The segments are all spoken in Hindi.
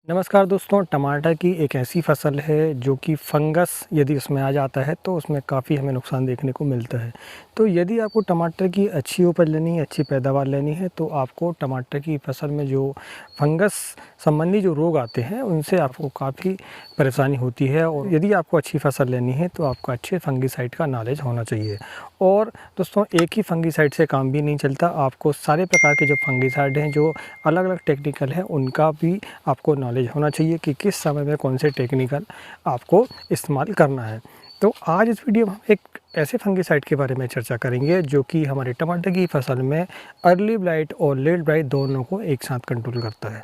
नमस्कार दोस्तों, टमाटर की एक ऐसी फसल है जो कि फंगस यदि उसमें आ जाता है तो उसमें काफ़ी हमें नुकसान देखने को मिलता है। तो यदि आपको टमाटर की अच्छी उपज लेनी है, अच्छी पैदावार लेनी है तो आपको टमाटर की फसल में जो फंगस संबंधी जो रोग आते हैं उनसे आपको काफ़ी परेशानी होती है। और यदि आपको अच्छी फसल लेनी है तो आपको अच्छे फंगिसाइड का नॉलेज होना चाहिए। और दोस्तों, एक ही फंगिसाइड से काम भी नहीं चलता, आपको सारे प्रकार के जो फंगिसाइड हैं जो अलग अलग टेक्निकल है उनका भी आपको नॉलेज होना चाहिए कि किस समय में कौन से टेक्निकल आपको इस्तेमाल करना है। तो आज इस वीडियो में हम एक ऐसे फंगिसाइड के बारे में चर्चा करेंगे जो कि हमारे टमाटर की फसल में अर्ली ब्लाइट और लेट ब्लाइट दोनों को एक साथ कंट्रोल करता है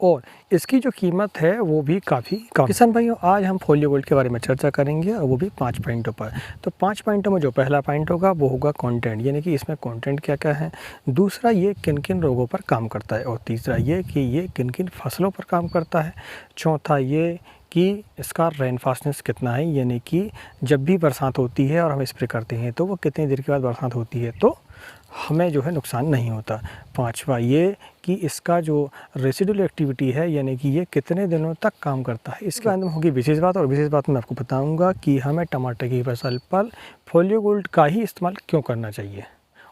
और इसकी जो कीमत है वो भी काफ़ी कम। किसान भाइयों, आज हम फोलियो गोल्ड के बारे में चर्चा करेंगे और वो भी 5 पॉइंटों पर। तो 5 पॉइंटों में जो पहला पॉइंट होगा वो होगा कंटेंट, यानी कि इसमें कंटेंट क्या क्या है। दूसरा, ये किन किन रोगों पर काम करता है। और तीसरा ये कि ये किन किन फसलों पर काम करता है। चौथा ये कि इसका रेनफास्टनेस कितना है, यानी कि जब भी बरसात होती है और हम स्प्रे करते हैं तो वो कितनी देर के बाद बरसात होती है तो हमें जो है नुकसान नहीं होता। पांचवा ये कि इसका जो रेसिडुअल एक्टिविटी है, यानी कि ये कितने दिनों तक काम करता है। इसके अंदर होगी विशेष बात, और विशेष बात मैं आपको बताऊंगा कि हमें टमाटर की फसल पर फोलियो गोल्ड का ही इस्तेमाल क्यों करना चाहिए,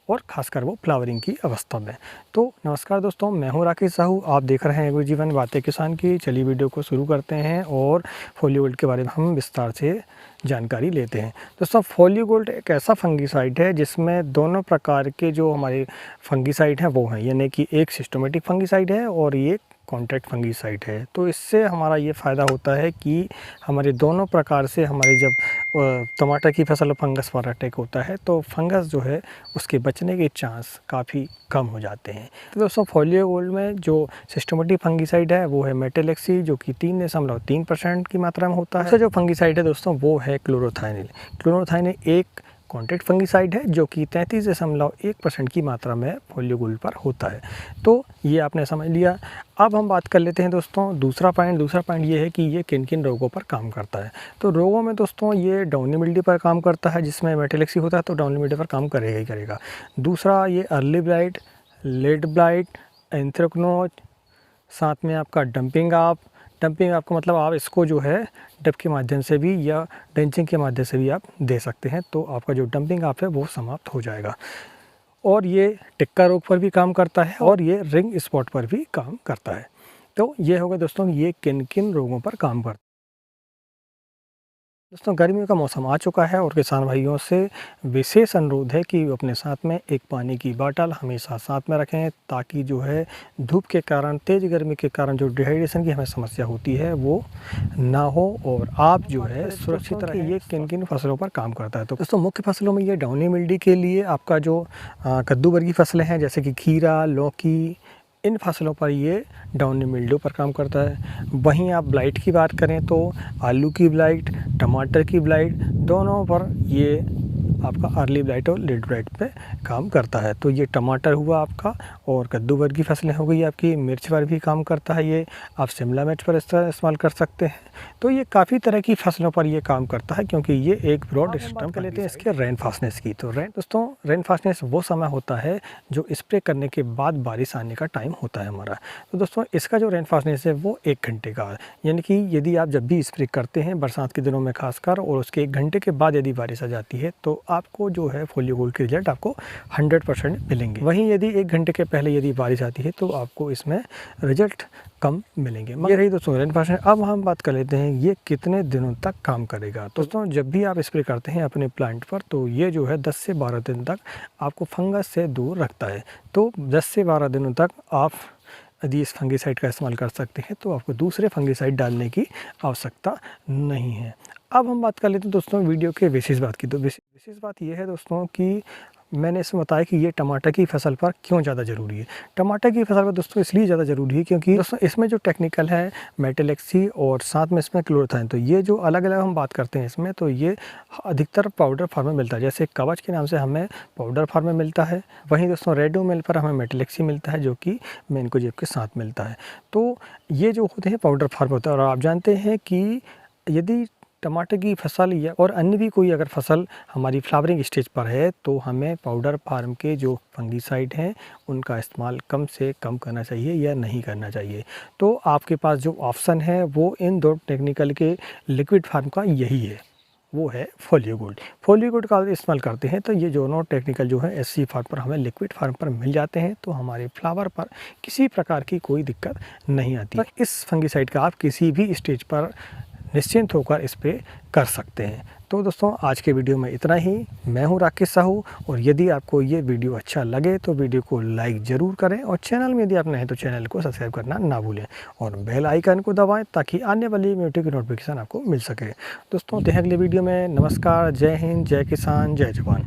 और ख़ासकर वो फ्लावरिंग की अवस्था में। तो नमस्कार दोस्तों, मैं हूं राकेश साहू, आप देख रहे हैं जीवन बातें किसान की। चलिए वीडियो को शुरू करते हैं और फोलियो गोल्ड के बारे में हम विस्तार से जानकारी लेते हैं। दोस्तों, फोलियो गोल्ड एक ऐसा फंगिसाइड है जिसमें दोनों प्रकार के जो हमारे फंगिसाइड हैं वो हैं, यानी कि एक सिस्टमेटिक फंगिसाइड है और ये कॉन्ट्रैक्ट फंगिसाइड है। तो इससे हमारा ये फ़ायदा होता है कि हमारे दोनों प्रकार से हमारे जब टमाटर की फसल फंगस पर अटैक होता है तो फंगस जो है उसके बचने के चांस काफ़ी कम हो जाते हैं। तो दोस्तों, फोलियो गोल्ड में जो सिस्टमेटिक फंगिसाइड है वो है मेटालेक्सी, जो कि 3.3% की मात्रा में होता है। दूसरा जो फंगिसाइड है दोस्तों वो है क्लोरोथाइनिल। क्लोरोथाइनिल एक कॉन्ट्रैक्ट फंगिसाइड है जो कि 33.1% की मात्रा में फोलियो गोल्ड पर होता है। तो ये आपने समझ लिया। अब हम बात कर लेते हैं दोस्तों दूसरा पॉइंट ये है कि ये किन किन रोगों पर काम करता है। तो रोगों में दोस्तों ये डाउनी मिल्ड्यू पर काम करता है, जिसमें मेटालेक्सी होता है तो डाउनी मिल्ड्यू पर काम करेगा ही करेगा। दूसरा ये early blight, late blight, anthracnose, साथ में आपका डंपिंग आप का मतलब आप इसको जो है डप के माध्यम से भी या ड्रेंचिंग के माध्यम से भी आप दे सकते हैं, तो आपका जो डंपिंग आप है वो समाप्त हो जाएगा। और ये टिक्का रोग पर भी काम करता है और ये रिंग स्पॉट पर भी काम करता है। तो ये होगा दोस्तों ये किन किन रोगों पर काम करता है। दोस्तों, गर्मियों का मौसम आ चुका है और किसान भाइयों से विशेष अनुरोध है कि अपने साथ में एक पानी की बोतल हमेशा साथ में रखें, ताकि जो है धूप के कारण, तेज़ गर्मी के कारण जो डिहाइड्रेशन की हमें समस्या होती है वो ना हो और आप जो है सुरक्षित रहें। ये किन किन फसलों पर काम करता है। तो दोस्तों, मुख्य फसलों में ये डाउनी मिल्ड्यू के लिए आपका जो कद्दू वर्गीय फसलें हैं जैसे कि खीरा, लौकी, इन फसलों पर ये डाउनी मिल्ड्यू पर काम करता है। वहीं आप ब्लाइट की बात करें तो आलू की ब्लाइट, टमाटर की ब्लाइट, दोनों पर ये आपका अर्ली ब्लाइट और लेट ब्लाइट पे काम करता है। तो ये टमाटर हुआ आपका, और कद्दू वर्गीय फसलें हो गई आपकी, मिर्च पर भी काम करता है ये, आप शिमला मिर्च पर इस्तेमाल कर सकते हैं। तो ये काफ़ी तरह की फसलों पर ये काम करता है क्योंकि ये एक ब्रॉड सिस्टम कर लेते हैं इसके रेन फास्टनेस की। तो दोस्तों, रेन फास्टनेस वो समय होता है जो स्प्रे करने के बाद बारिश आने का टाइम होता है हमारा। तो दोस्तों, इसका जो रेन फास्टनेस है वो 1 घंटे का है, यानी कि यदि आप जब भी स्प्रे करते हैं बरसात के दिनों में खासकर, और उसके 1 घंटे के बाद यदि बारिश आ जाती है तो आपको जो है फोलियो गोल्ड के रिजल्ट आपको 100% मिलेंगे। वहीं यदि 1 घंटे के पहले यदि बारिश आती है तो आपको इसमें रिजल्ट कम मिलेंगे। ये रही दोस्तों रेन फास्टनेस। अब हम बात कर लेते हैं ये कितने दिनों तक काम करेगा। दोस्तों, जब भी आप स्प्रे करते हैं अपने प्लांट पर तो ये जो है 10 से 12 दिन तक आपको फंगस से दूर रखता है। तो 10 से 12 दिनों तक आप यदि इस फंगिसाइड का इस्तेमाल कर सकते हैं तो आपको दूसरे फंगिसाइड डालने की आवश्यकता नहीं है। अब हम बात कर लेते हैं दोस्तों वीडियो के विशेष बात की। तो विशेष बात यह है दोस्तों कि मैंने इसमें बताया कि ये टमाटर की फसल पर क्यों ज़्यादा ज़रूरी है। टमाटर की फसल पर दोस्तों इसलिए ज़्यादा ज़रूरी है क्योंकि दोस्तों इसमें जो टेक्निकल है मेटालेक्सी और साथ में इसमें क्लोरोथाइन, तो ये जो अलग अलग हम बात करते हैं इसमें, तो ये अधिकतर पाउडर फॉर्म में मिलता है। जैसे कवच के नाम से हमें पाउडर फॉर्म में मिलता है, वहीं दोस्तों रेडोमिल पर हमें मेटालेक्सी मिलता है जो कि मैनकोजेब के साथ मिलता है। तो ये जो होते हैं पाउडर फॉर्म होता है, और आप जानते हैं कि यदि टमाटर की फसल या और अन्य भी कोई अगर फसल हमारी फ्लावरिंग स्टेज पर है तो हमें पाउडर फार्म के जो फंगीसाइड हैं उनका इस्तेमाल कम से कम करना चाहिए या नहीं करना चाहिए। तो आपके पास जो ऑप्शन है वो इन दो टेक्निकल के लिक्विड फार्म का यही है, वो है फोलियो गोल्ड। फोलियो गोल्ड का इस्तेमाल करते हैं तो ये दोनों टेक्निकल जो है एससी फार्म पर हमें लिक्विड फार्म पर मिल जाते हैं, तो हमारे फ्लावर पर किसी प्रकार की कोई दिक्कत नहीं आती। तो इस फंगीसाइड का आप किसी भी स्टेज पर निश्चिंत होकर स्प्रे कर सकते हैं। तो दोस्तों आज के वीडियो में इतना ही। मैं हूं राकेश साहू, और यदि आपको ये वीडियो अच्छा लगे तो वीडियो को लाइक ज़रूर करें, और चैनल में यदि आप नए हैं तो चैनल को सब्सक्राइब करना ना भूलें, और बेल आइकन को दबाएं ताकि आने वाली वीडियो की नोटिफिकेशन आपको मिल सके। दोस्तों देखें अगले वीडियो में। नमस्कार, जय हिंद, जय किसान, जय जवान।